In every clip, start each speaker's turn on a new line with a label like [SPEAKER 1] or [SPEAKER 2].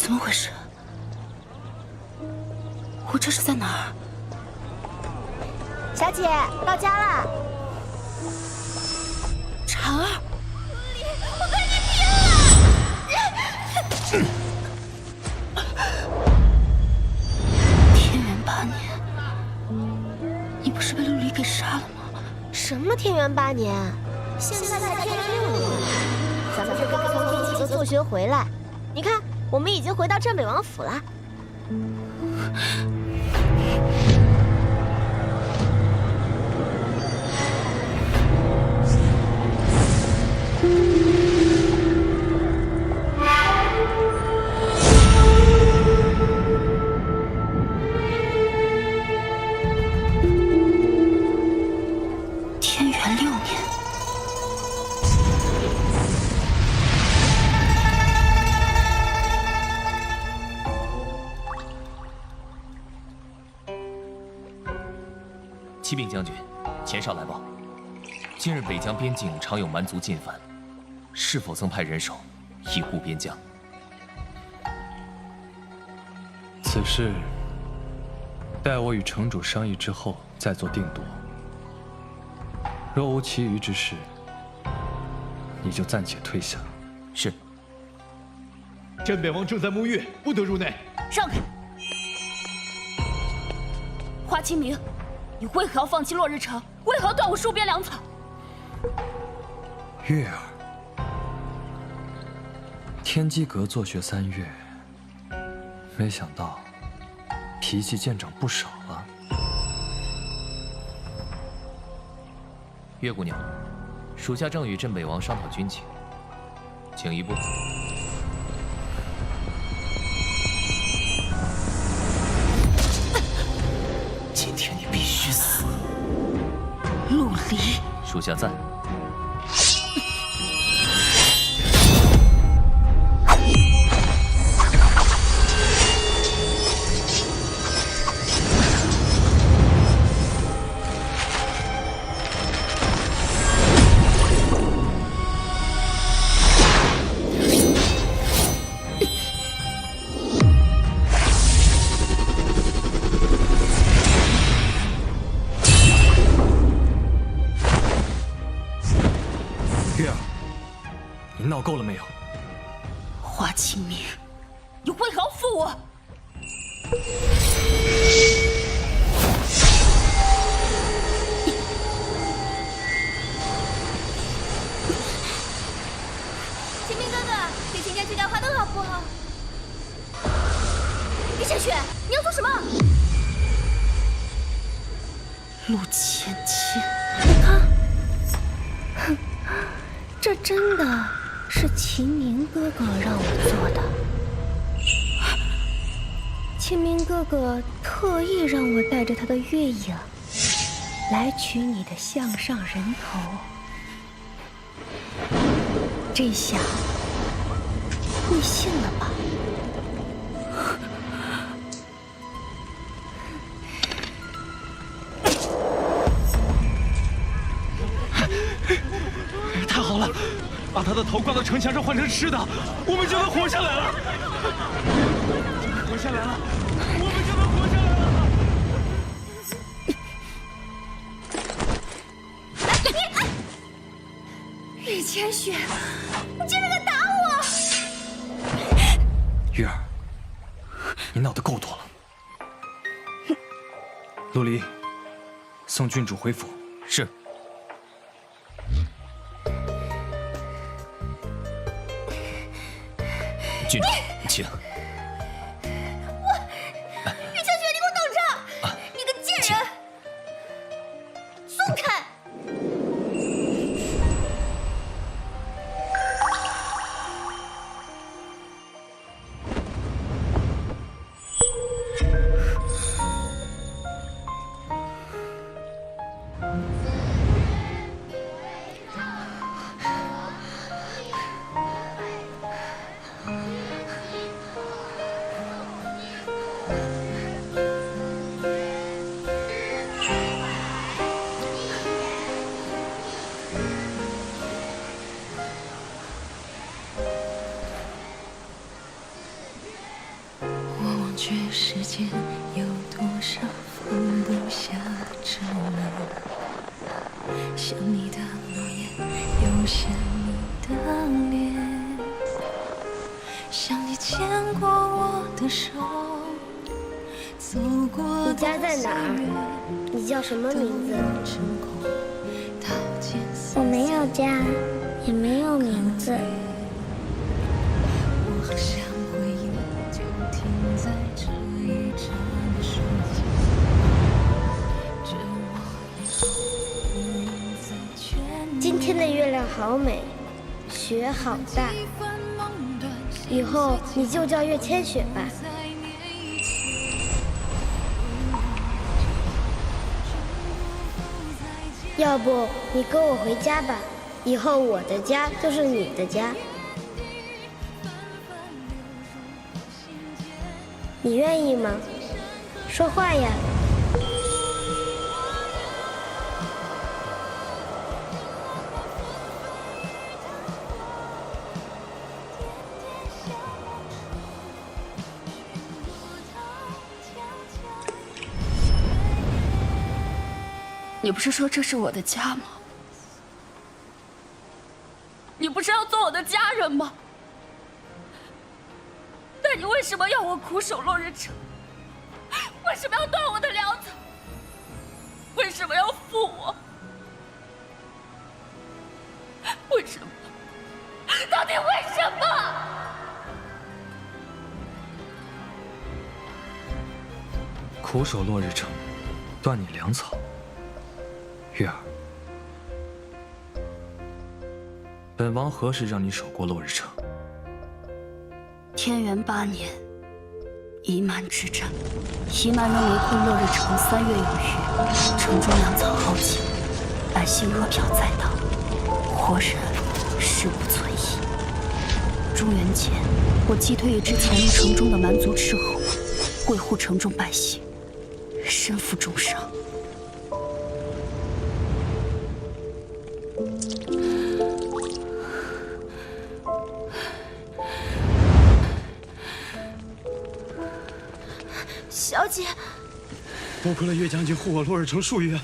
[SPEAKER 1] 怎么回事？我这是在哪儿？
[SPEAKER 2] 小姐，到家了。
[SPEAKER 1] 婵儿，
[SPEAKER 2] 我跟你拼了！
[SPEAKER 1] 天元8年，你不是被陆离给杀了吗？
[SPEAKER 2] 什么天元8年？现在才天元6年。咱们是刚从天机阁做学回来，你看，我们已经回到镇北王府了。
[SPEAKER 1] 天元6年，
[SPEAKER 3] 启禀将军，前哨来报，近日北疆边境常有蛮族进犯，是否曾派人手以护边疆？
[SPEAKER 4] 此事待我与城主商议之后再做定夺。若无其余之事，你就暂且退下。
[SPEAKER 3] 是。
[SPEAKER 5] 镇北王正在沐浴，不得入内。
[SPEAKER 6] 让开！花清明，你为何要放弃落日城？为何要断我戍边粮草？
[SPEAKER 4] 月儿，天机阁做学3月，没想到脾气见长不少了。
[SPEAKER 3] 月姑娘，属下正与镇北王商讨军情，请一步。今天你必须死！
[SPEAKER 1] 陆离，
[SPEAKER 3] 属下在。
[SPEAKER 4] 月儿，你闹够了没有？
[SPEAKER 1] 花清明，
[SPEAKER 6] 你为何要负我？
[SPEAKER 2] 清明哥哥，给芊芊去掉花灯好不好？李晨雪，你要做什么？
[SPEAKER 1] 陆芊芊，你看，哼，这真的是秦明哥哥让我做的。秦明哥哥特意让我带着他的月影来取你的项上人头，这下你信了吧？
[SPEAKER 5] 太好了，把他的头挂到城墙上换成吃的，我们就能活下来了。活下来了，我们就能活下来了。
[SPEAKER 2] 李千雪，你竟然敢打我！
[SPEAKER 4] 月儿，你闹得够多了。陆离，送郡主回府。
[SPEAKER 3] 是。郡主，请。
[SPEAKER 2] 李千雪，你给我等着！你个贱人！松开！
[SPEAKER 7] 觉世间有多少放不下执念，想你的诺言，又想你的脸，想你牵过我的手，走过
[SPEAKER 2] 你家在哪儿？你叫什么名字？
[SPEAKER 1] 我没有家，也没有名字。
[SPEAKER 7] 我好想回忆就停在这一刹那瞬间，这我以后不用再眷恋。
[SPEAKER 2] 今天的月亮好美，雪好大，以后你就叫月千雪吧。要不你跟我回家吧，以后我的家就是你的家。你愿意吗？说话呀！
[SPEAKER 6] 你不是说这是我的家吗？你不是要做我的家人吗？那你为什么要我苦守落日城？为什么要断我的粮草？为什么要负我？为什么？到底为什么？
[SPEAKER 4] 苦守落日城，断你粮草。月儿，本王何时让你守过落日城？
[SPEAKER 6] 天元8年，夷蛮之战，夷蛮人围困落日城3月有余，城中粮草耗尽，百姓饿殍载道，活人尸不存矣。中元前，我击退一支潜入城中的蛮族斥候，维护城中百姓，身负重伤。
[SPEAKER 2] 小姐，
[SPEAKER 5] 多亏了岳将军护我落日城数月，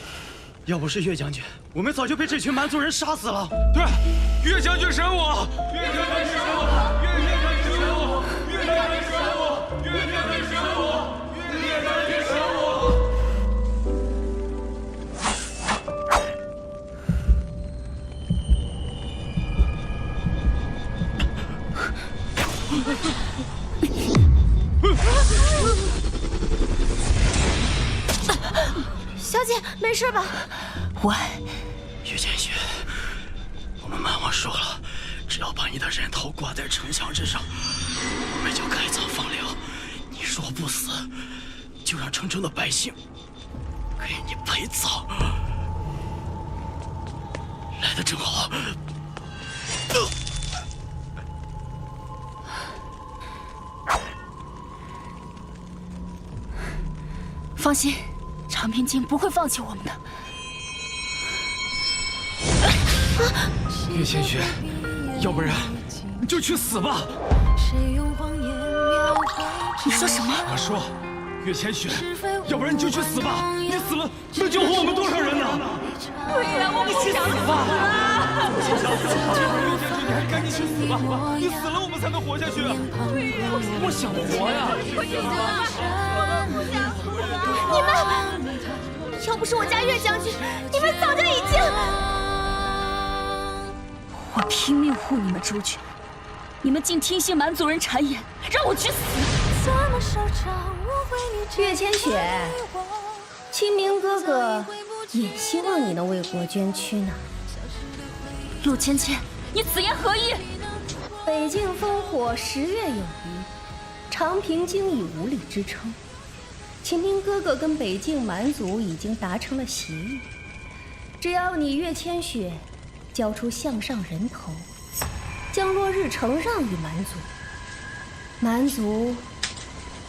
[SPEAKER 5] 要不是岳将军，我们早就被这群蛮族人杀死了。对，岳将军审我！岳将军审我！岳将军审我！岳将军审我！岳将军审我！岳将军审我！
[SPEAKER 2] 小姐，没事吧？
[SPEAKER 6] 喂，
[SPEAKER 5] 岳千雪，我们蛮王说了，只要把你的人头挂在城墙之上，我们就开仓放粮。你若不死，就让城中的百姓给你陪葬。来得正好。
[SPEAKER 6] 放心，长平京不会放弃我们的。
[SPEAKER 5] 岳千雪，要不然你就去死吧！
[SPEAKER 6] 你说什么？
[SPEAKER 5] 我说，岳千雪，要不然你就去死吧！你死了能救活我们多少人呢？
[SPEAKER 6] 对呀，我不想死啊！
[SPEAKER 5] 岳千雪，你还赶紧去死吧！你死了我们才能活下去啊！我想活呀！
[SPEAKER 2] 你们，要不是我家岳将军，你们早就已经……
[SPEAKER 6] 我拼命护你们出去，你们竟听信蛮族人谗言，让我去死！
[SPEAKER 1] 岳千雪，清明哥哥也希望你能为国捐躯呢。
[SPEAKER 6] 陆芊芊，你此言何意？
[SPEAKER 1] 北境烽火10月有余，长平京已无力支撑。清明哥哥跟北境蛮族已经达成了协议，只要你岳千雪交出项上人头，将落日城让与蛮族，蛮族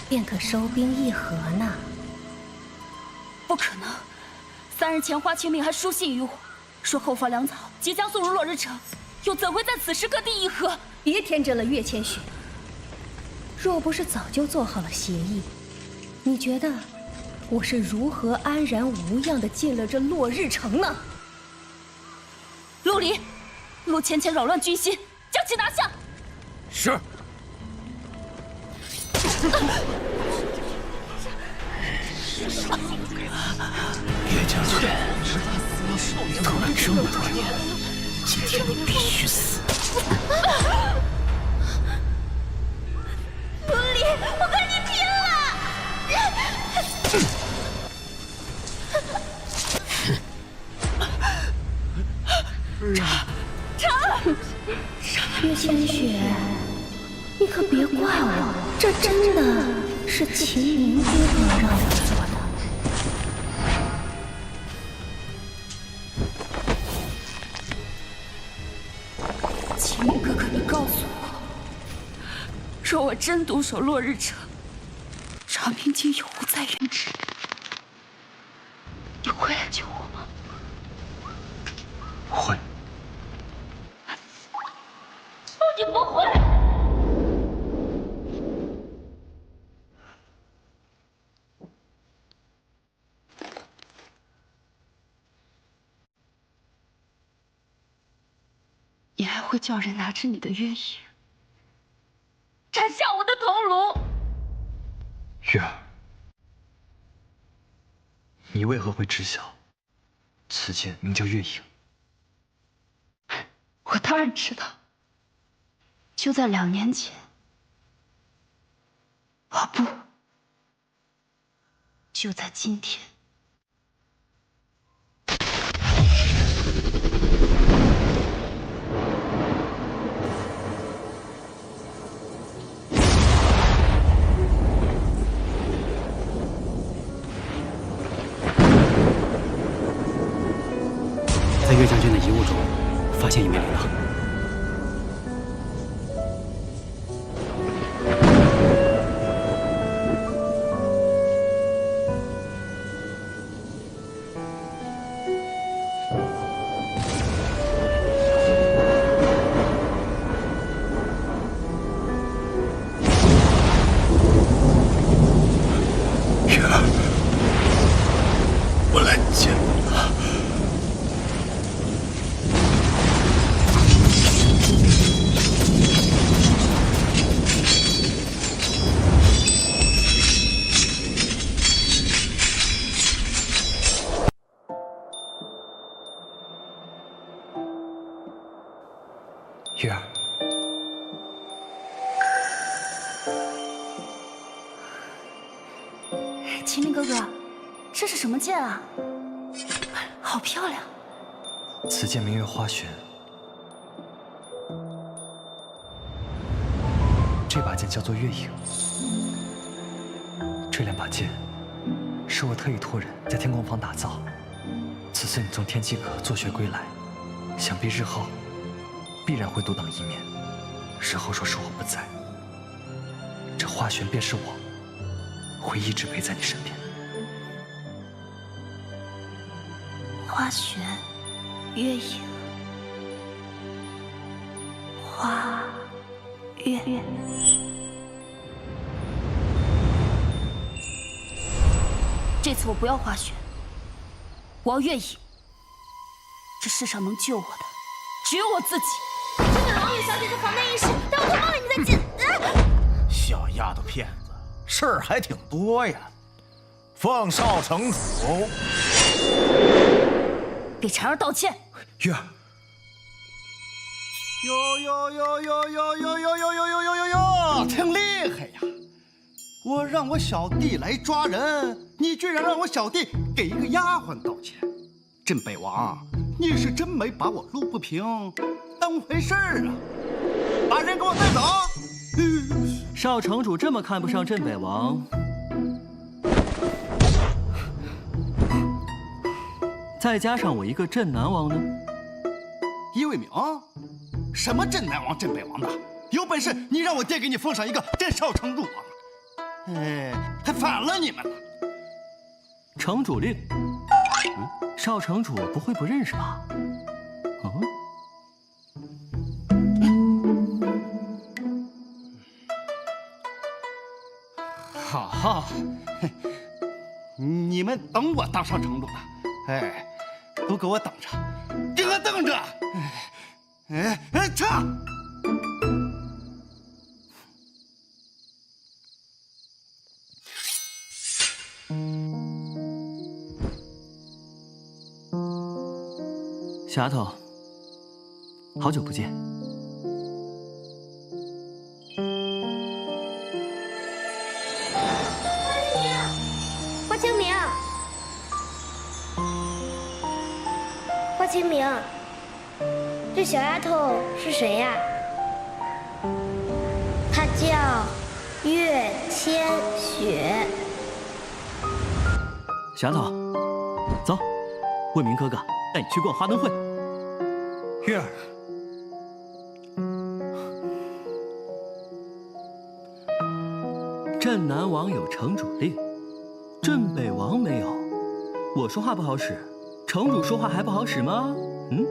[SPEAKER 1] 便可收兵议和呢。
[SPEAKER 6] 不可能！3日前花清明还书信于我，说后方粮草即将送入落日城，又怎会在此时各地议和？
[SPEAKER 1] 别天真了，岳千雪。若不是早就做好了协议，你觉得我是如何安然无恙地进了这落日城呢？
[SPEAKER 6] 陆离，陆浅浅扰乱军心，将其拿下。
[SPEAKER 3] 是。
[SPEAKER 4] 岳将军，等了这么多年，今天你必须死！
[SPEAKER 2] 陆离，我跟你拼了！
[SPEAKER 1] 岳千雪，你可别怪我，这真的是秦明哥哥让我做的。
[SPEAKER 6] 秦明哥哥，你告诉我，若我真独守落日城，长平京有无在人知，你会来救我吗？
[SPEAKER 4] 会。
[SPEAKER 6] 你不会。你还会叫人拿着你的月影斩下我的头颅？
[SPEAKER 4] 月儿，你为何会知晓此剑名叫月影？
[SPEAKER 6] 我当然知道。就在2年前，不，就在今天。
[SPEAKER 5] 在岳将军的遗物中，发现一枚铃铛。
[SPEAKER 4] 月儿，
[SPEAKER 6] 秦明哥哥，这是什么剑啊？好漂亮！
[SPEAKER 4] 此剑名曰花玄。这把剑叫做月影。这2把剑是我特意托人在天宫坊打造。此次你从天机阁坐学归来，想必日后必然会独当一面。日后若是我不在，这花玄便是我，会一直陪在你身边。
[SPEAKER 6] 花玄，月影，花月。这次我不要花玄，我要月影。这世上能救我的，只有我自己。
[SPEAKER 2] 真的王宇小姐这防内意识，但我可忘了你在进。
[SPEAKER 8] 小丫头片子，事儿还挺多呀。奉少城主
[SPEAKER 6] 给婵儿道歉。
[SPEAKER 4] 月儿，
[SPEAKER 8] 哟，挺厉害呀！我让我小弟来抓人，你居然让我小弟给一个丫鬟道歉。镇北王，你是真没把我陆不平当回事儿啊！把人给我带走！
[SPEAKER 9] 少城主这么看不上镇北王，再加上我一个镇南王呢？
[SPEAKER 8] 叶卫明，什么镇南王、镇北王的？有本事你让我爹给你封上一个镇少城主王！哎，还反了你们了！
[SPEAKER 9] 城主令，少城主不会不认识吧？
[SPEAKER 8] 好，你们等我当上城主的，哎，都给我等着，给我等着！唱！
[SPEAKER 9] 小丫头，好久不见。
[SPEAKER 2] 花清明，花清明，这小丫头是谁呀？她叫岳千雪。
[SPEAKER 9] 小丫头，走，魏明哥哥带你去逛花灯会。
[SPEAKER 4] 月儿，
[SPEAKER 9] 镇南王有城主令，镇北王没有。我说话不好使，城主说话还不好使吗？嗯，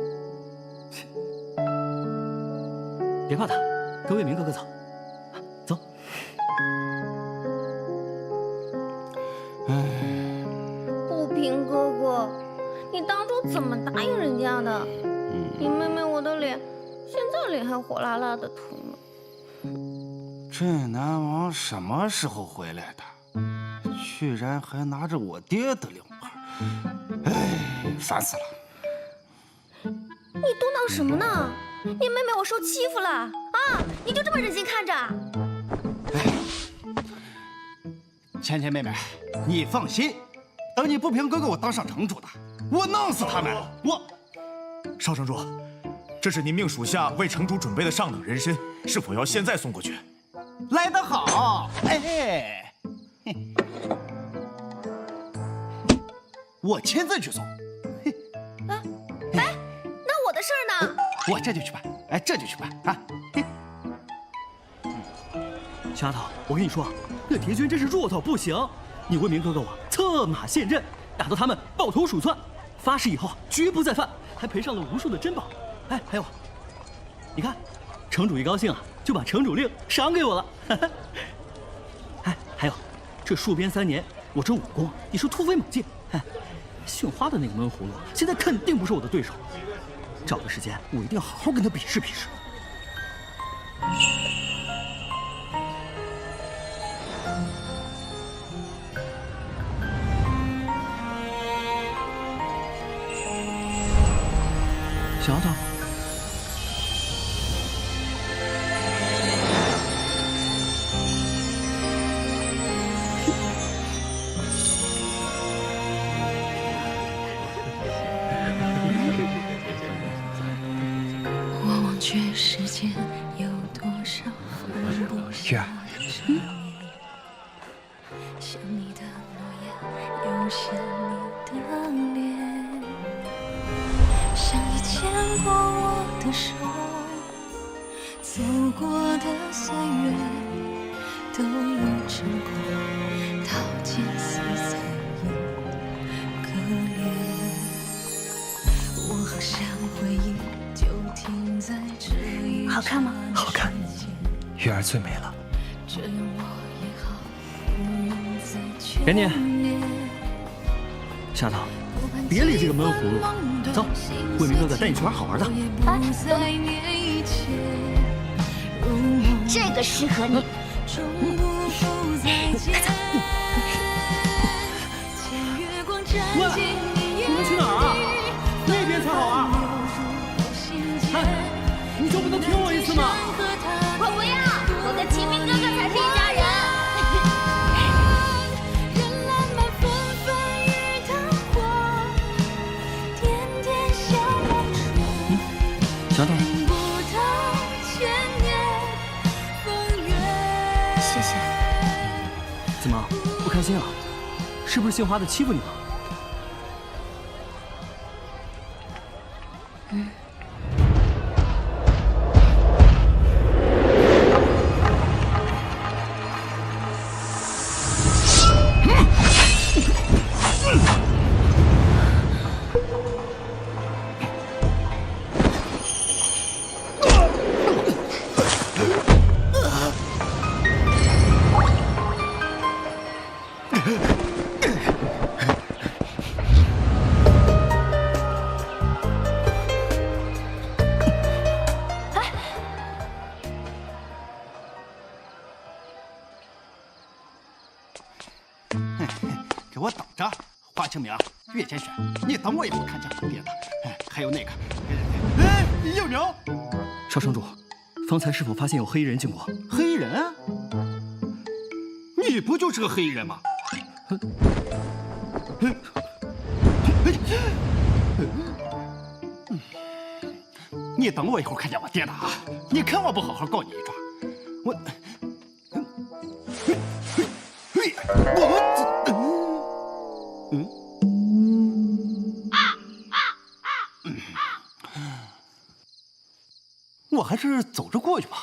[SPEAKER 9] 别怕他，跟魏明哥哥走，走。
[SPEAKER 1] 不平哥哥，你当初怎么答应人家的？你妹妹我的脸，现在脸还火辣辣的疼呢。
[SPEAKER 5] 镇南王什么时候回来的？居然还拿着我爹的令牌，哎，烦死了！
[SPEAKER 1] 你嘟囔什么呢？你妹妹我受欺负了啊！你就这么忍心看着？
[SPEAKER 8] 芊芊妹妹，你放心，等你不平哥哥我当上城主的，我弄死他们！我。
[SPEAKER 10] 少城主，这是您命属下为城主准备的上等人参，是否要现在送过去？
[SPEAKER 8] 来得好，哎，我亲自去送。
[SPEAKER 1] 哎，那我的事儿呢？
[SPEAKER 8] 我这就去办，哎，这就去办啊！
[SPEAKER 9] 小丫头，我跟你说，那敌军真是弱到不行，你魏明哥哥我策马陷阵，打得他们抱头鼠窜，发誓以后绝不再犯。还赔上了无数的珍宝，哎，还有，你看，城主一高兴啊，就把城主令赏给我了。哎，还有，这戍边3年，我这武功也是突飞猛进。哎，杏花的那个闷葫芦，现在肯定不是我的对手。找个时间，我一定好好跟他比试比试。小丫头，
[SPEAKER 7] 我忘却世间有多少放不下执念，想你的诺言，又想你的脸，像你牵过我的手，走过的岁月，都已成空，刀剑似彩影可怜。我好像回忆就停在这一
[SPEAKER 6] 好看吗？
[SPEAKER 4] 好看，月儿最美了。
[SPEAKER 7] 这样我也好，不用再眷
[SPEAKER 9] 给你
[SPEAKER 7] 恋。
[SPEAKER 9] 小丫头，别理这个闷葫芦，走，魏明哥哥带你去玩好玩的。
[SPEAKER 2] 哎，这个适合你。
[SPEAKER 9] 喂，你们去哪儿啊？那边才好啊！哎，你就不能听我一次吗？
[SPEAKER 2] 我不要，我跟秦明哥哥才是一家人。
[SPEAKER 9] 小丫头，
[SPEAKER 6] 谢谢。
[SPEAKER 9] 怎么不开心啊？是不是杏花的欺负你了？
[SPEAKER 8] 给我等着，华清明、岳千雪，你等我一会儿看见我爹的。还有那个，叶明，
[SPEAKER 9] 少城主，方才是否发现有黑衣人经过？
[SPEAKER 8] 黑衣人？你不就是个黑衣人吗？你等我一会儿看见我爹的啊！你看我不好好告你一状，我。我还是走着过去吧。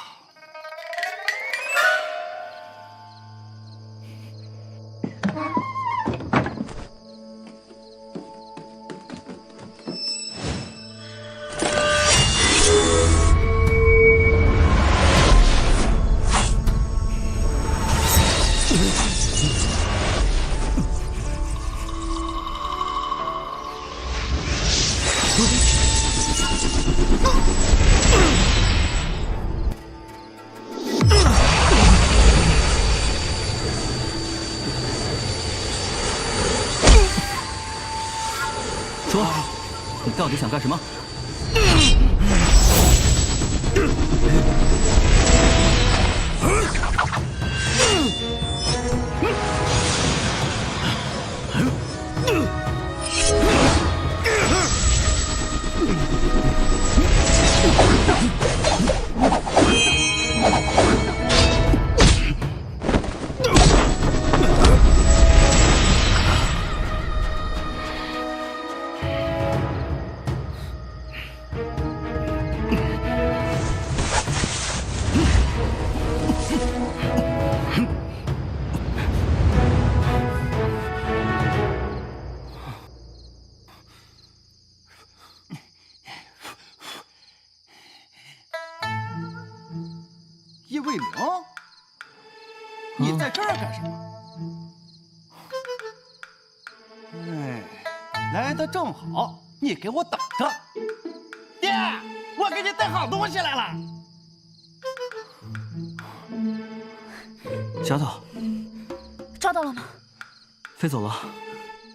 [SPEAKER 9] 说，你到底想干什么？
[SPEAKER 8] 叶卫明，你在这儿干什么？哎，来的正好，你给我等着。爹，我给你带好东西来了。
[SPEAKER 9] 丫头，
[SPEAKER 6] 抓到了吗？
[SPEAKER 9] 飞走了。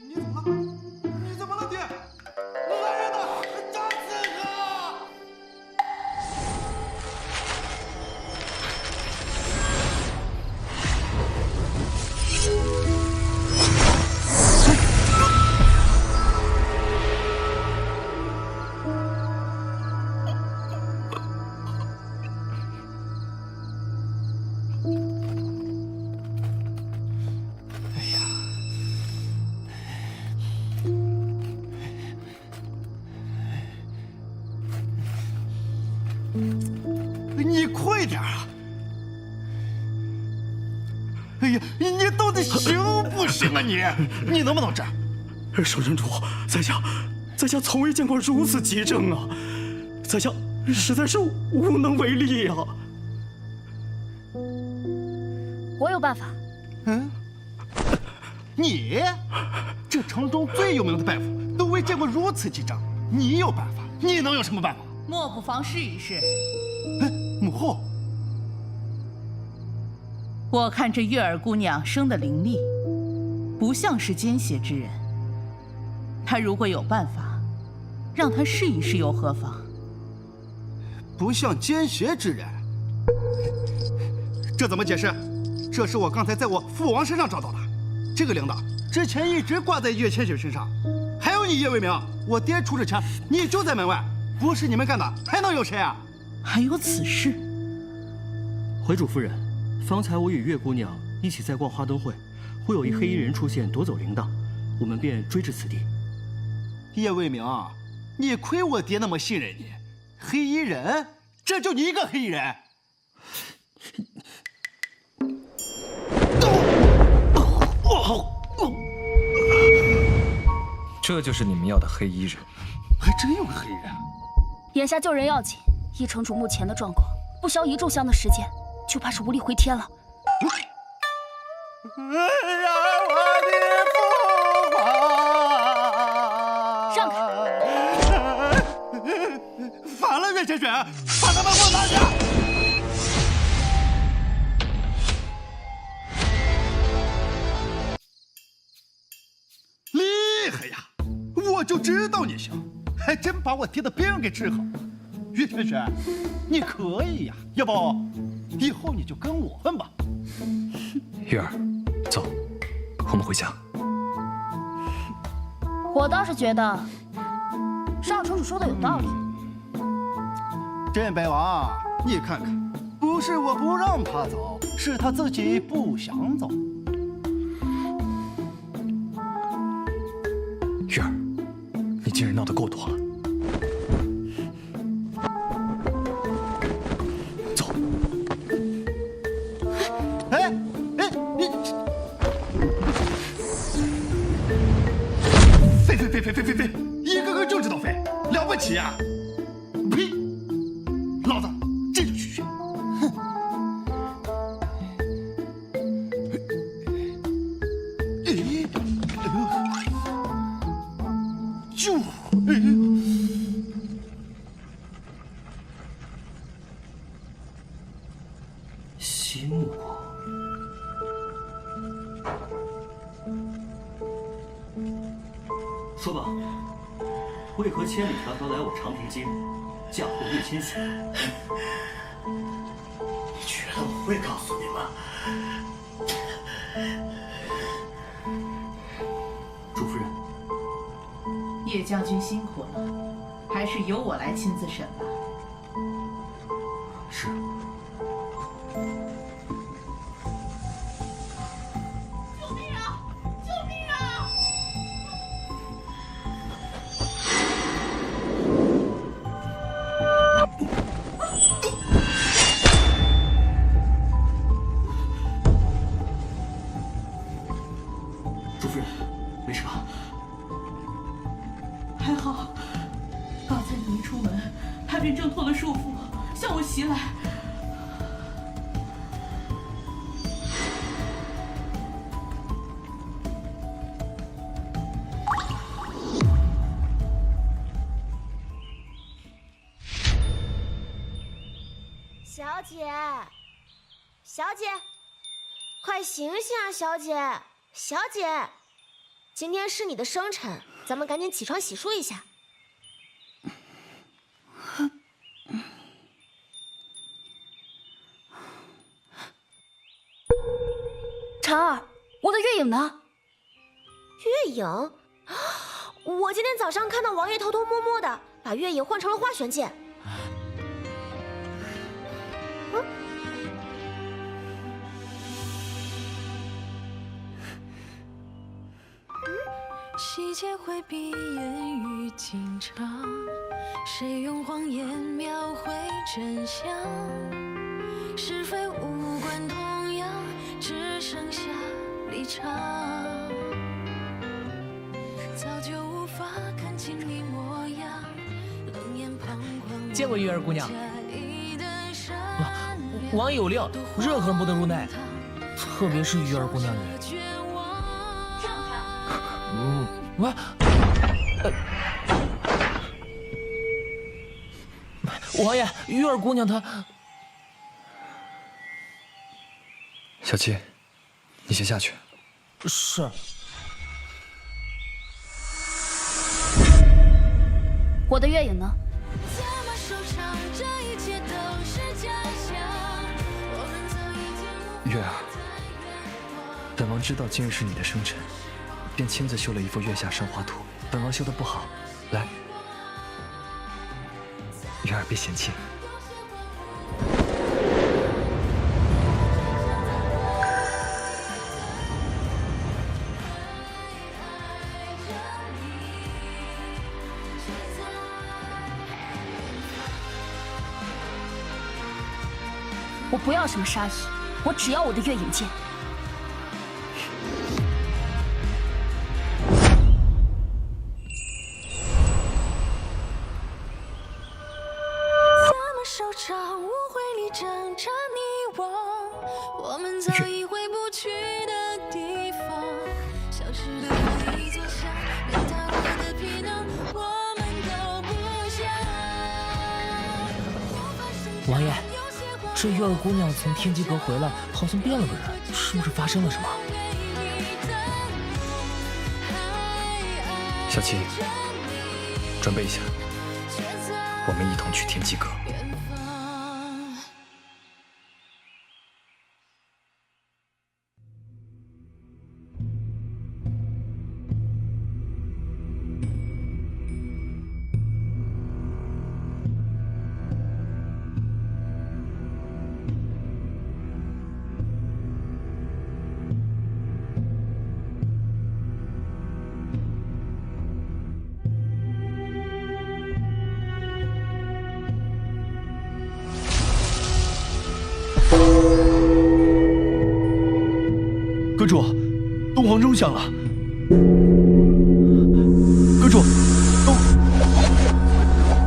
[SPEAKER 8] 你怎么了？你怎么了，爹？来人呐，炸死他！你快点啊！哎呀，你到底行不行啊你能不能治？
[SPEAKER 5] 少城主，在下从未见过如此急症啊！在下实在是无能为力呀。
[SPEAKER 6] 我有办法。
[SPEAKER 8] 嗯，你这城中最有名的大夫都未见过如此急症，你有办法？你能有什么办法？
[SPEAKER 11] 莫不妨试一试。
[SPEAKER 8] 母后，
[SPEAKER 11] 我看这月儿姑娘生得伶俐，不像是奸邪之人。她如果有办法，让她试一试又何妨？
[SPEAKER 8] 不像奸邪之人，这怎么解释？这是我刚才在我父王身上找到的，这个铃铛之前一直挂在岳千雪身上。还有你叶卫明，我爹出这钱，你就在门外，不是你们干的，还能有谁啊？
[SPEAKER 11] 还有此事？
[SPEAKER 9] 回主夫人，方才我与月姑娘一起在逛花灯会，忽有一黑衣人出现夺走铃铛，我们便追至此地。
[SPEAKER 8] 叶卫明，你亏我爹那么信任你，黑衣人，这就你一个黑衣人。
[SPEAKER 4] 这就是你们要的黑衣人，
[SPEAKER 8] 还真有个黑衣人。
[SPEAKER 6] 眼下救人要紧，依城主目前的状况，不消1炷香的时间，就怕是无力回天了。
[SPEAKER 8] 我的父王！
[SPEAKER 6] 让开！
[SPEAKER 8] 反了，岳千雪，把他们给我拿下！厉害呀！我就知道你行，还真把我提的病给治好。岳千雪，你可以呀，要不以后你就跟我混吧。
[SPEAKER 4] 月儿，走，我们回家。
[SPEAKER 6] 我倒是觉得少城主说的有道理。
[SPEAKER 8] 镇北王，你看看，不是我不让他走，是他自己不想走。
[SPEAKER 4] 月儿，你今日闹得够多了。走。
[SPEAKER 8] 哎，你飞，一个个就知道飞，了不起啊！呸！老子这就去学。哼！
[SPEAKER 9] 心魔。说吧，为何千里迢迢来我长平京，嫁祸岳千雪？你觉得我会告诉你吗？主夫人，
[SPEAKER 11] 叶将军辛苦了，还是由我来亲自审吧。
[SPEAKER 9] 是。
[SPEAKER 11] 救命啊！救命啊！
[SPEAKER 9] 主夫人，没事吧？
[SPEAKER 11] 还好，刚才你一出门，他便挣脱了束缚，向我袭来。
[SPEAKER 2] 小姐，小姐，快醒醒啊，小姐，小姐，今天是你的生辰，咱们赶紧起床洗漱一下。
[SPEAKER 6] 婵儿，我的月影呢？
[SPEAKER 2] 月影？我今天早上看到王爷偷偷摸摸的把月影换成了化玄剑。
[SPEAKER 7] 细节会比言语紧张，谁用谎言描绘真相？是非无关痛痒，只剩下离场。早就无法看清你模样，冷眼旁观。
[SPEAKER 3] 见过月儿姑娘。王爷有令，任何人不得入内，特别是月儿姑娘你。喂，王爷，月儿姑娘她……
[SPEAKER 4] 小七，你先下去。
[SPEAKER 3] 是。
[SPEAKER 6] 我的月影呢？
[SPEAKER 4] 月儿，本王知道今日是你的生辰，便亲自修了一副月下生花图。本王修的不好，来，月儿别嫌弃。
[SPEAKER 6] 我不要什么杀意，我只要我的月影剑。
[SPEAKER 7] 收场误会里挣扎你我，我们早已回不去的
[SPEAKER 3] 这月儿姑娘从天机阁回来，好像变了个人，是不是发生了什么？
[SPEAKER 4] 小七，准备一下，我们一同去天机阁。
[SPEAKER 10] 阁主，东皇钟响了。阁主，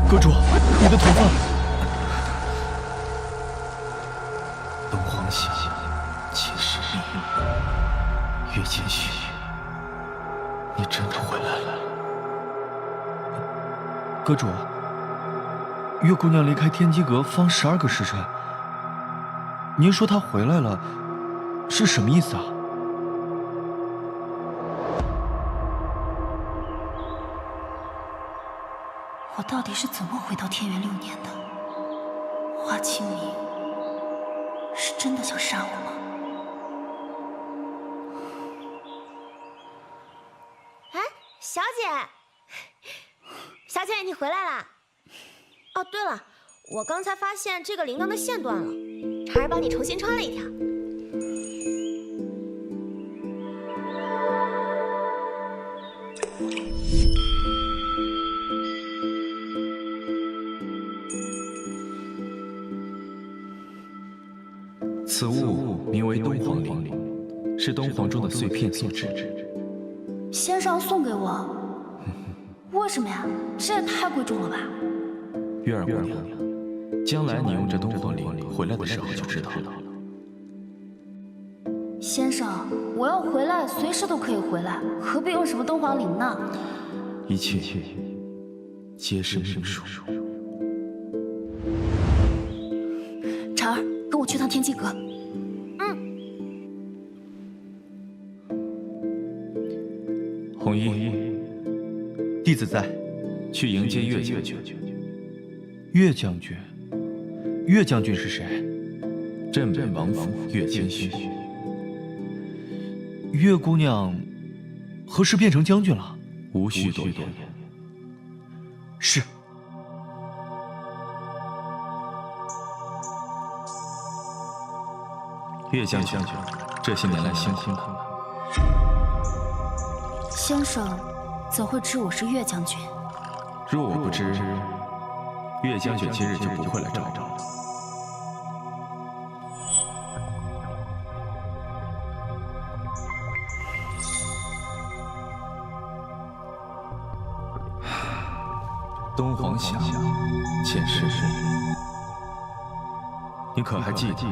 [SPEAKER 10] 阁主，你的头发。
[SPEAKER 4] 东皇响，且是你，月间雪，你真的回来了。
[SPEAKER 5] 阁主，月姑娘离开天机阁方12个时辰，您说她回来了，是什么意思啊？
[SPEAKER 6] 我到底是怎么回到天元6年的？华清明是真的想杀我吗？
[SPEAKER 2] 哎，小姐，小姐，你回来啦！哦，对了，我刚才发现这个铃铛的线断了，婵儿帮你重新穿了一条。
[SPEAKER 4] 此物名为东皇铃，是东皇钟的碎片所制。
[SPEAKER 6] 先生送给我，为什么呀？这也太贵重了吧！
[SPEAKER 4] 月儿姑娘，将来你用这东皇铃回来的时候就知道了。
[SPEAKER 6] 先生，我要回来，随时都可以回来，何必用什么东皇铃呢？
[SPEAKER 4] 一切皆是命数。
[SPEAKER 6] 婵儿，跟我去趟天机阁。
[SPEAKER 4] 红衣，
[SPEAKER 5] 弟子在，
[SPEAKER 4] 去迎接岳将军。
[SPEAKER 5] 岳将军，岳将军是谁？
[SPEAKER 4] 镇北王府岳间雪。
[SPEAKER 5] 岳姑娘何时变成将军了？
[SPEAKER 4] 无需多言。
[SPEAKER 5] 是。
[SPEAKER 4] 岳将军，这些年来辛苦了。
[SPEAKER 6] 先生怎会知我是岳将军？
[SPEAKER 4] 若我不知，岳将军今日就不会来找我。东皇响，且是你可还记得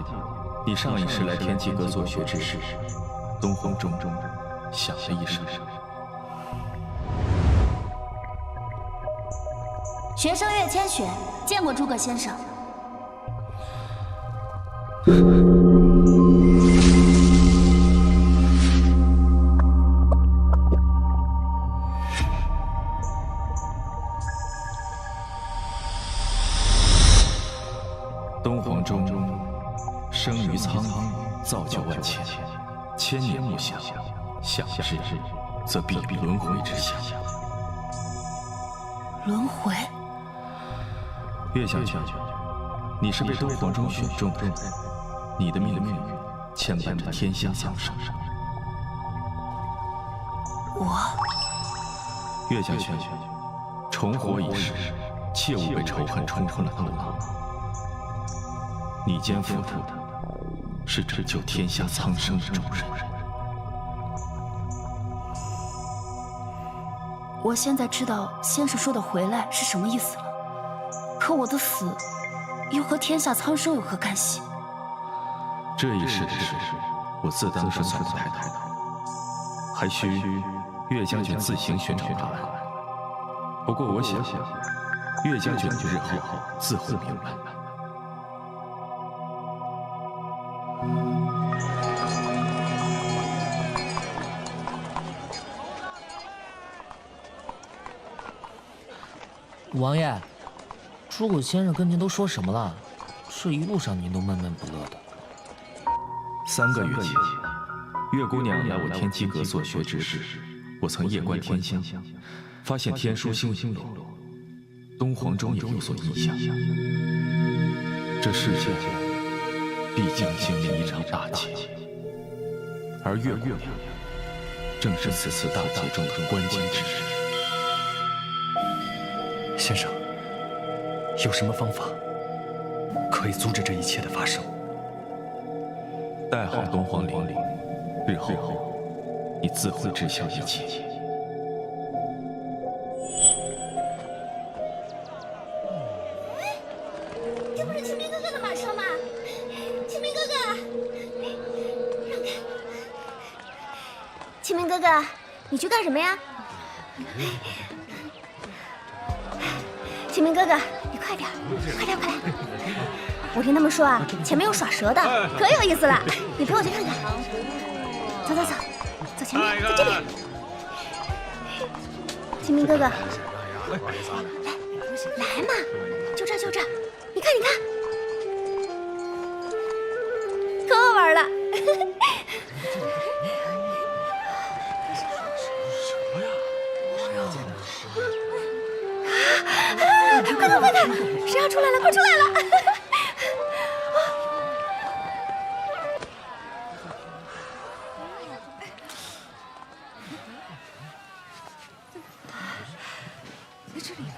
[SPEAKER 4] 你上一世来天机阁做学之时，东皇钟响了一声。
[SPEAKER 6] 学生岳千雪见过诸葛先生。
[SPEAKER 4] 东皇钟生于沧海，造就万千，千年不响，响之日，则必轮回之响。
[SPEAKER 6] 轮回？
[SPEAKER 4] 岳将军，你是被东皇钟选中的，你的命运牵绊着天下苍生。
[SPEAKER 6] 我，
[SPEAKER 4] 岳将军，重活一世，切勿被仇恨冲昏了头脑。你肩负的是拯救天下苍生的重任。
[SPEAKER 6] 我现在知道先生说的回来是什么意思了，可我的死又和天下苍生有何干系？
[SPEAKER 4] 这一世的事，我自当是算不太透，还需岳将军自行寻找答案。不过我想，岳将军日后自会明白。
[SPEAKER 3] 王爷，诸葛先生跟您都说什么了？这一路上您都闷闷不乐的。
[SPEAKER 4] 3个月前，月姑娘来我天机阁所学之时，我曾夜观天象，发现天枢星星落，东皇钟也有所异象。这世间必将经历一场大劫，而月姑娘正是此次大劫中的关键之人。先生，有什么方法可以阻止这一切的发生？带好东皇灵，日后你自会知晓一切。
[SPEAKER 2] 这不是清明哥哥的马车吗？清明哥哥，让开！清明哥哥，你去干什么呀？清明哥哥，你快点，快点，快来！我听他们说啊，前面有耍蛇的，可有意思了。你陪我去看看。走走走，走前面，在这边。清明哥哥，来嘛，就这就这，你看你看，可好玩了。快看快看，蛇要出来了，快出来了！
[SPEAKER 7] 在这里呢。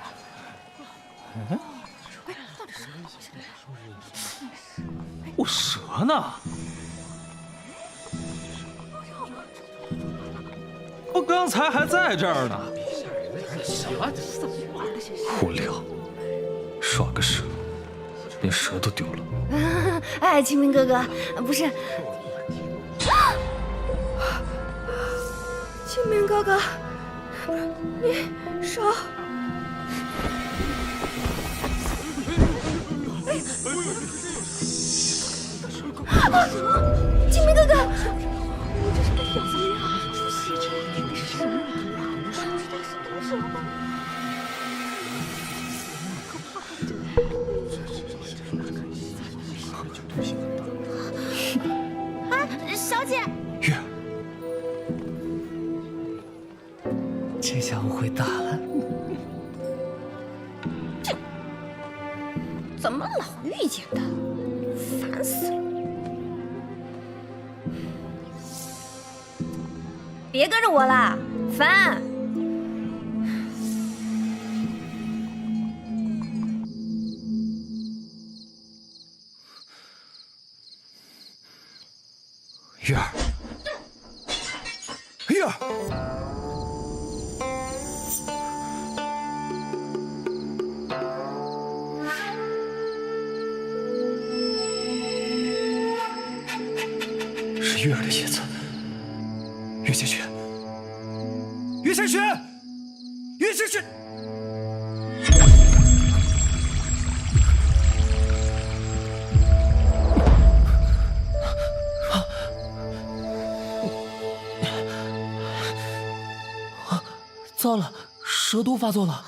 [SPEAKER 7] 到底是
[SPEAKER 4] 我蛇呢？我刚才还在这儿呢。无聊，耍个蛇，连蛇都丢了。
[SPEAKER 2] 哎，清明哥哥，不是，清明哥哥，你手，清明哥哥。小姐，
[SPEAKER 4] 月，
[SPEAKER 3] 这下我会打了。
[SPEAKER 1] 这怎么老遇见他？烦死了！别跟着我啦，烦！
[SPEAKER 4] 月儿，月儿，是月儿的叶子。月千雪，月千雪，月千雪。
[SPEAKER 3] 糟了，蛇毒发作了。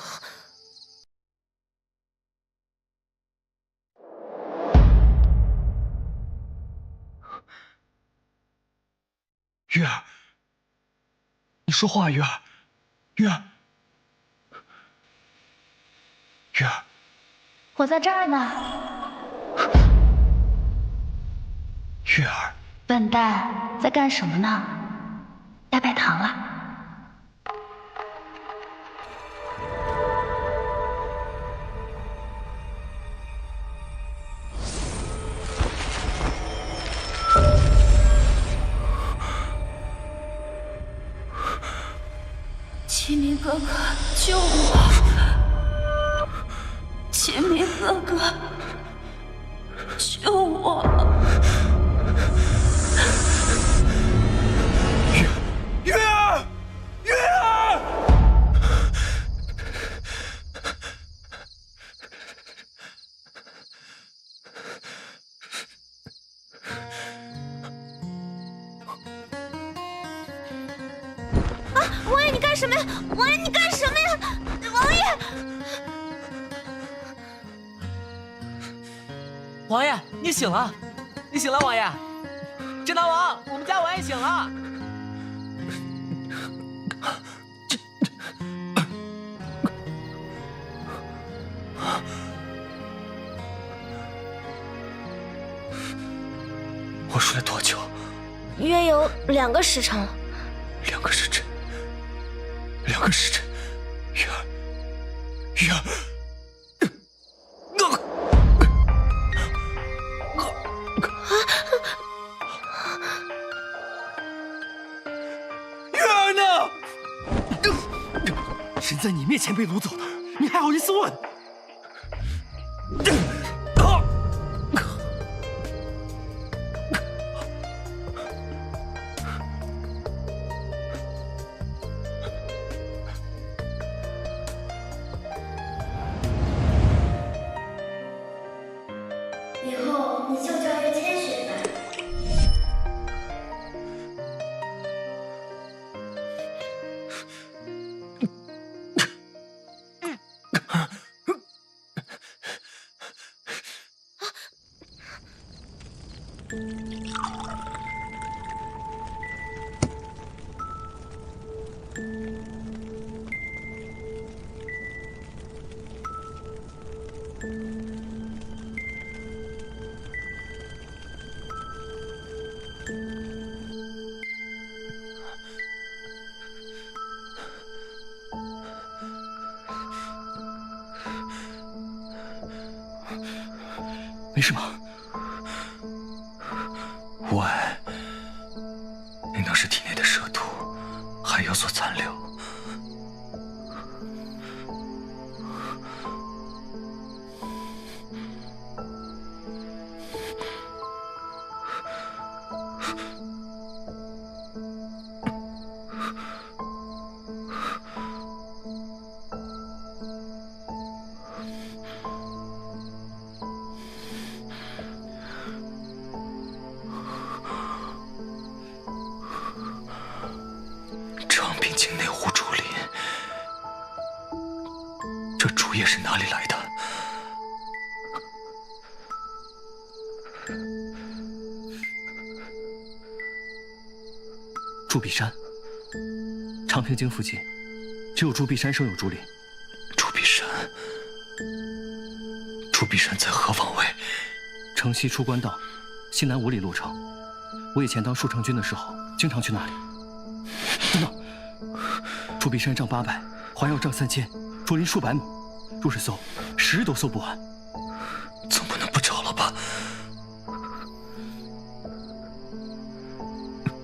[SPEAKER 4] 月儿，你说话，月儿，月儿，月儿，
[SPEAKER 6] 我在这儿呢。
[SPEAKER 4] 月儿，
[SPEAKER 6] 笨蛋，在干什么呢？该拜堂了。
[SPEAKER 7] 清明哥哥，救我！清明哥哥，救我！
[SPEAKER 4] 月儿，月儿！
[SPEAKER 2] 王爷，你干什么呀？王爷，你干什么呀？王爷，
[SPEAKER 12] 王爷，你醒了，你醒了，王爷。镇南王，我们家王爷醒了。
[SPEAKER 4] 我睡了多久？
[SPEAKER 2] 约有2个时辰。
[SPEAKER 4] 2个时辰，2个时辰，月儿，月儿。
[SPEAKER 9] 人在你面前被掳走的，你还好意思问？
[SPEAKER 2] 以后你就叫月千雪吧。
[SPEAKER 4] 没事吧？无碍，应当是体内的蛇毒还有所残留。长平境内无竹林，这竹叶是哪里来的？
[SPEAKER 9] 铸壁山，长平京附近，只有铸壁山生有竹林。
[SPEAKER 4] 铸壁山，铸壁山在何方位？
[SPEAKER 9] 城西出关道，西南5里路程。我以前当戍城军的时候，经常去那里。等等，铸壁山丈800，环绕丈3000，竹林数百亩，若是搜，10日都搜不完。
[SPEAKER 4] 总不能不找了吧？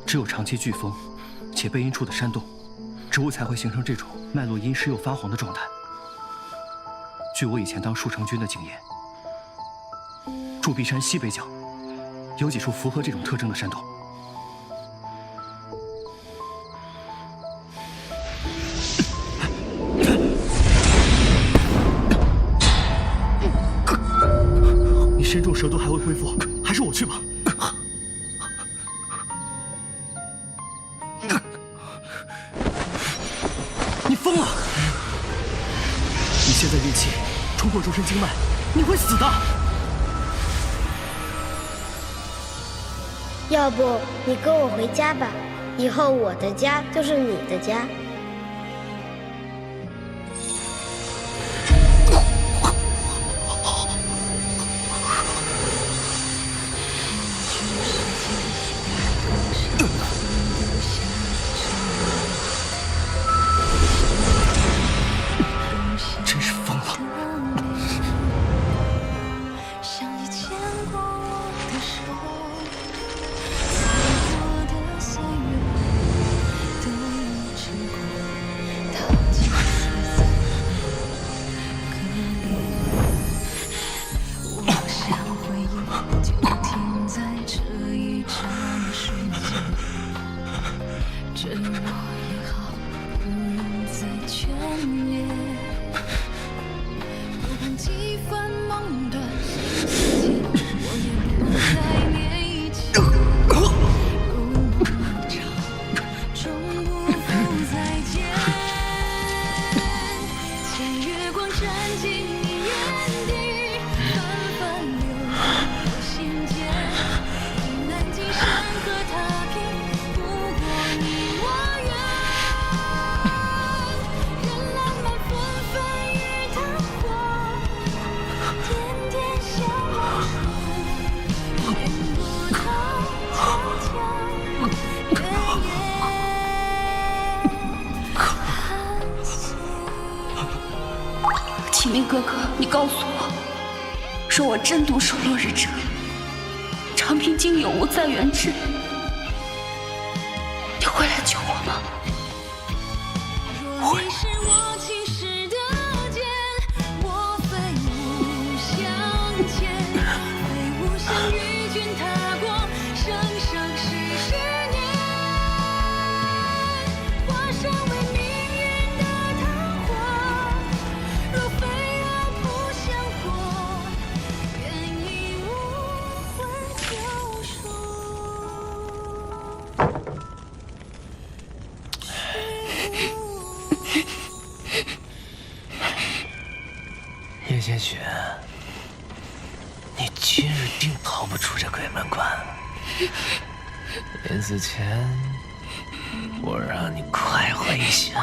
[SPEAKER 9] 只有长期飓风且背阴处的山洞，植物才会形成这种脉络阴湿又发黄的状态。据我以前当戍城军的经验，铸壁山西北角有几处符合这种特征的山洞。你身中蛇毒还未恢复，还是我去吧。你疯了！你现在运气冲破周身经脉，你会死的。
[SPEAKER 2] 要不你跟我回家吧，以后我的家就是你的家。
[SPEAKER 4] 真是疯了！
[SPEAKER 6] 启明哥哥，你告诉我，若我真独守落日城，长平京有无在元之，你会来救我吗？会。
[SPEAKER 3] 叶千雪，你今日定逃不出这鬼门关。临死前，我让你快活一些。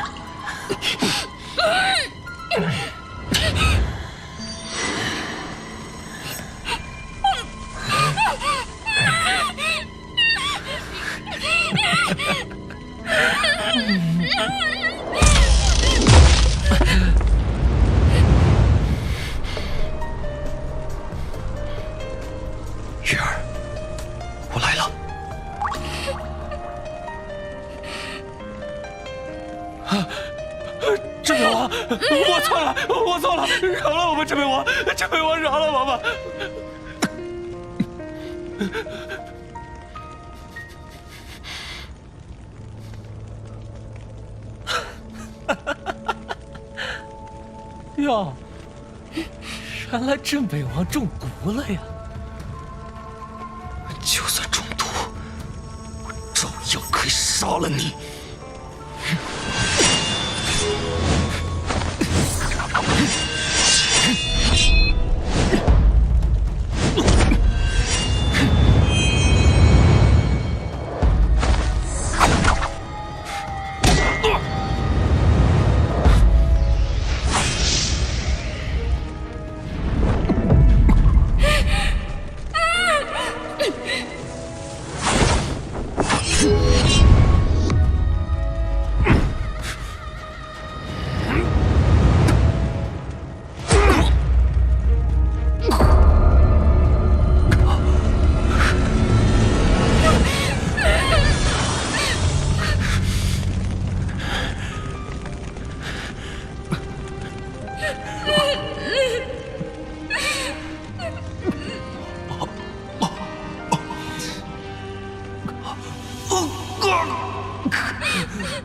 [SPEAKER 5] 月儿，我来了。镇北王，我错了，我错了，饶了我们镇北王，镇北王饶了我们。
[SPEAKER 3] 哟，原来镇北王中毒了呀！
[SPEAKER 5] 就算中毒，我照样可以杀了你。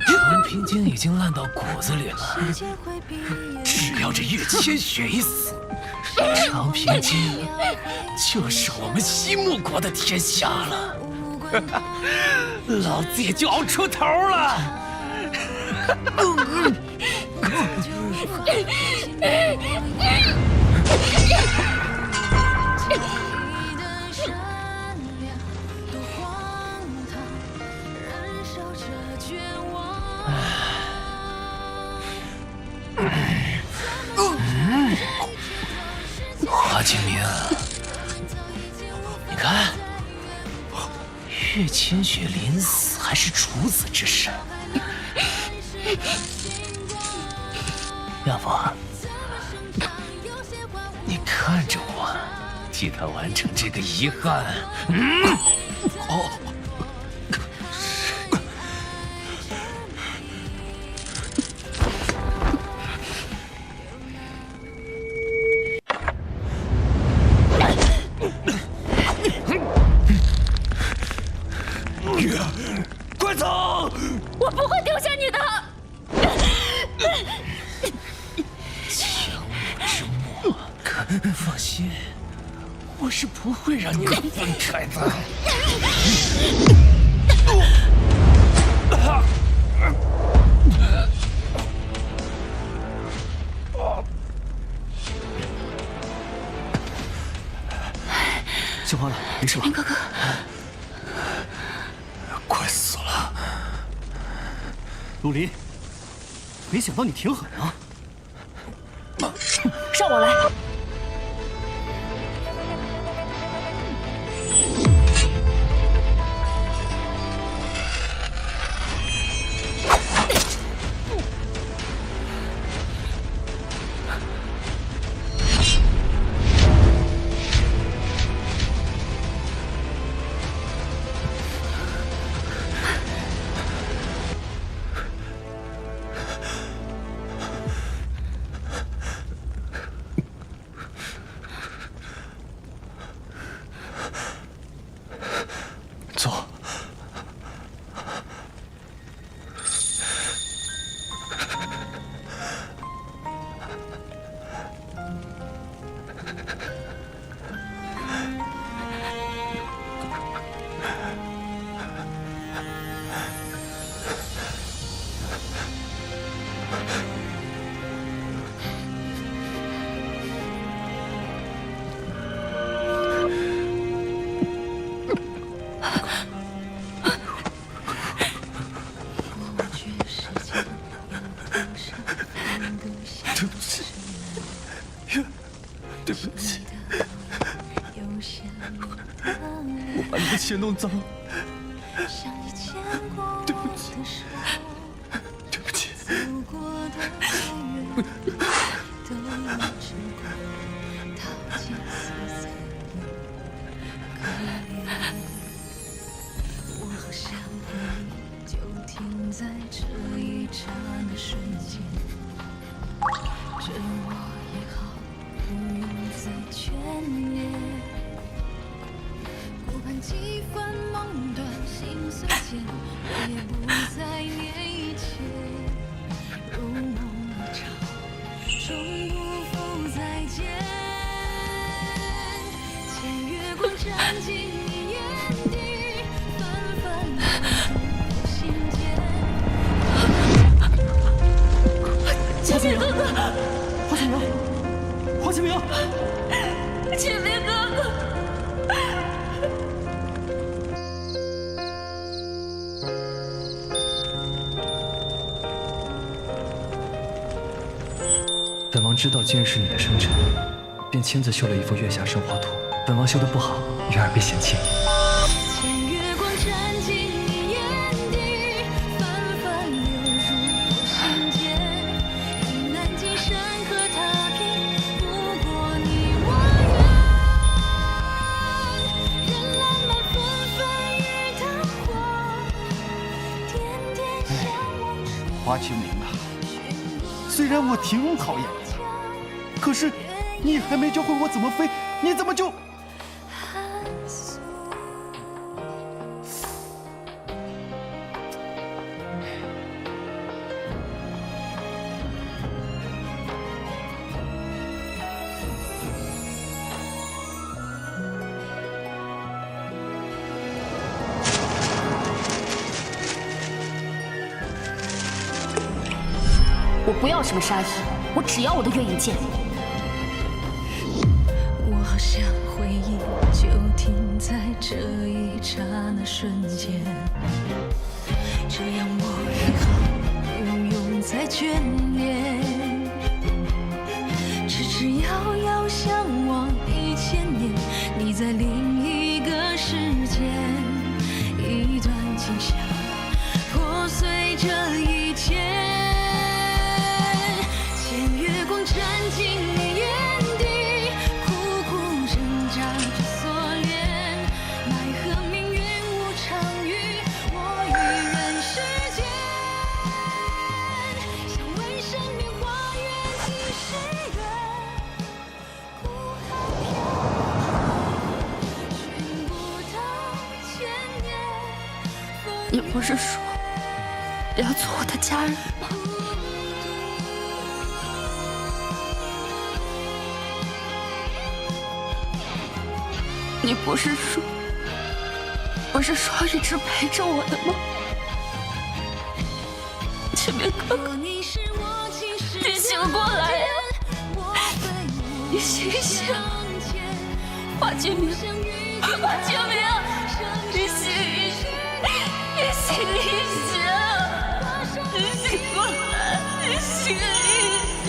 [SPEAKER 3] 长平京已经烂到骨子里了，只要这岳千雪一死，长平京就是我们西木国的天下了。老子也就熬出头了。华清明，你看，岳千雪临死还是处子之身，要不你看着我，替他完成这个遗憾。哦。
[SPEAKER 5] 快走！
[SPEAKER 6] 我不会丢下你的。
[SPEAKER 3] 强弩之末，放心，我是不会让你们分开的。
[SPEAKER 9] 小花了，没事吧？
[SPEAKER 6] 哥哥，
[SPEAKER 5] 快死了！
[SPEAKER 9] 陆离，没想到你挺狠啊！
[SPEAKER 6] 让我来。
[SPEAKER 4] 鞋弄脏了，对不起，对不起。
[SPEAKER 7] 我好想回忆就停在这一刹那瞬间，这我也好不用再眷恋。顾盼几番梦断心碎间，我也不再念一切，如梦一场，终不复再见。牵月光沾进你眼底，纷纷流入心间。
[SPEAKER 6] 千明哥哥，
[SPEAKER 9] 黄千明，黄千明，
[SPEAKER 6] 千明哥哥。
[SPEAKER 4] 本王知道今日是你的生辰，便亲自修了一幅月下生花图。本王修得不好，月儿别嫌弃。
[SPEAKER 7] 牵月光沾进你眼底，纷纷流入我心间。意难尽山河踏平，不过你我愿。人浪漫纷纷与灯火，点点相望处。
[SPEAKER 8] 花清明啊，虽然我挺讨厌你的，可是你还没教会我怎么飞，你怎么就……
[SPEAKER 6] 我不要什么杀意，我只要我的月影剑。
[SPEAKER 7] 我好想回忆就停在这一刹那瞬间，这样我也好不用再眷恋。咫咫遥遥相望1000年，你在另一个世界，一段景象破碎这一切。月光沾进你眼底，苦苦挣扎着锁链，奈何命运无常与我与人世间。想为生命花园几世缘，苦海飘寻不到千年。
[SPEAKER 6] 你不是说要做我的家人吗？你不是说要一直陪着我的吗？千明哥哥，你醒过来呀！你醒醒！华千明，华千明，你醒一醒！你醒一醒！你醒过来！你醒一醒！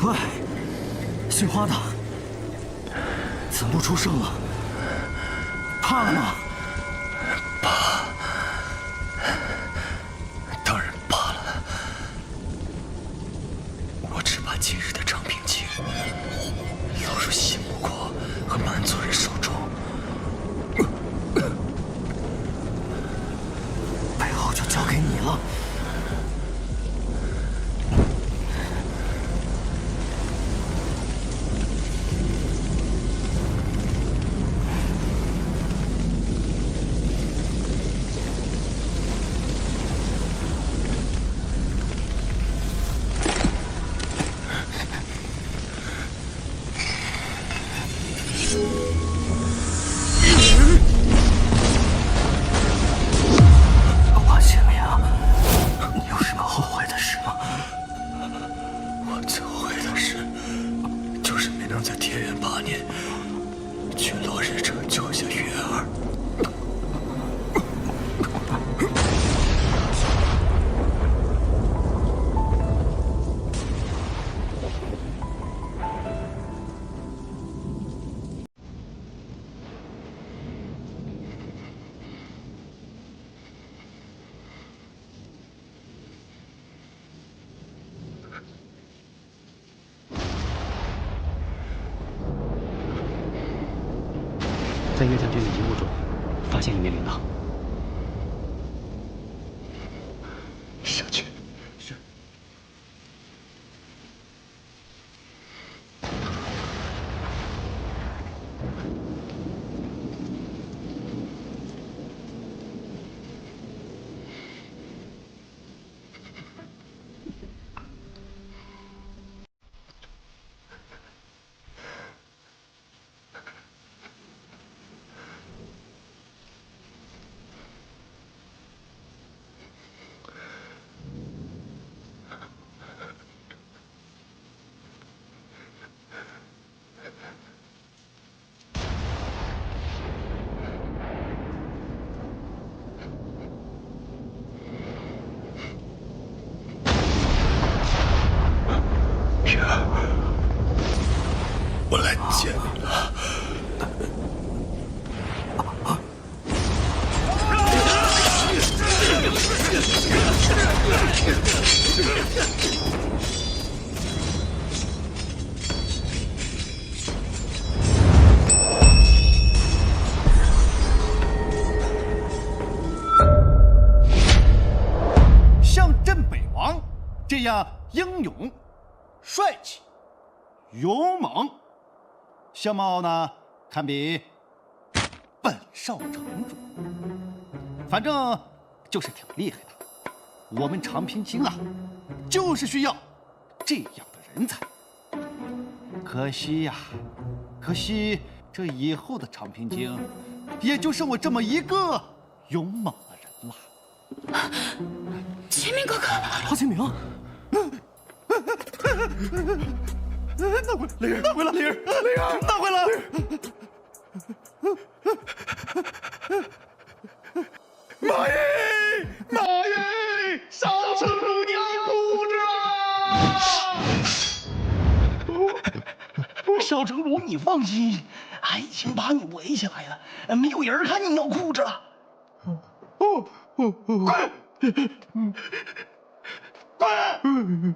[SPEAKER 9] 喂，姓花的，怎么不出声了？怕了吗？
[SPEAKER 4] 怕，当然怕了。我只怕今日的长平镜落入西木国和蛮族人手中，
[SPEAKER 9] 背后就交给你了。华清明，
[SPEAKER 5] 在岳将军的遗物中发现一枚铃铛。
[SPEAKER 10] 下去。
[SPEAKER 5] 是。
[SPEAKER 10] 我来见你了。
[SPEAKER 8] 像镇北王这样英勇、帅气、勇猛，相貌呢堪比本少城主，反正就是挺厉害的。我们长平京啊，就是需要这样的人才。可惜呀，可惜这以后的长平京，也就剩我这么一个勇猛的人了。
[SPEAKER 6] 秦明哥哥，
[SPEAKER 9] 陶秦明，
[SPEAKER 8] 拿回来，灵儿，拿回来，灵儿，灵儿，拿回来。
[SPEAKER 10] 马爷，马爷，少城主你要哭着。
[SPEAKER 13] 少城主，你放心，俺已经把你围起来了，没有人看你要哭着了。
[SPEAKER 10] 滚！滚！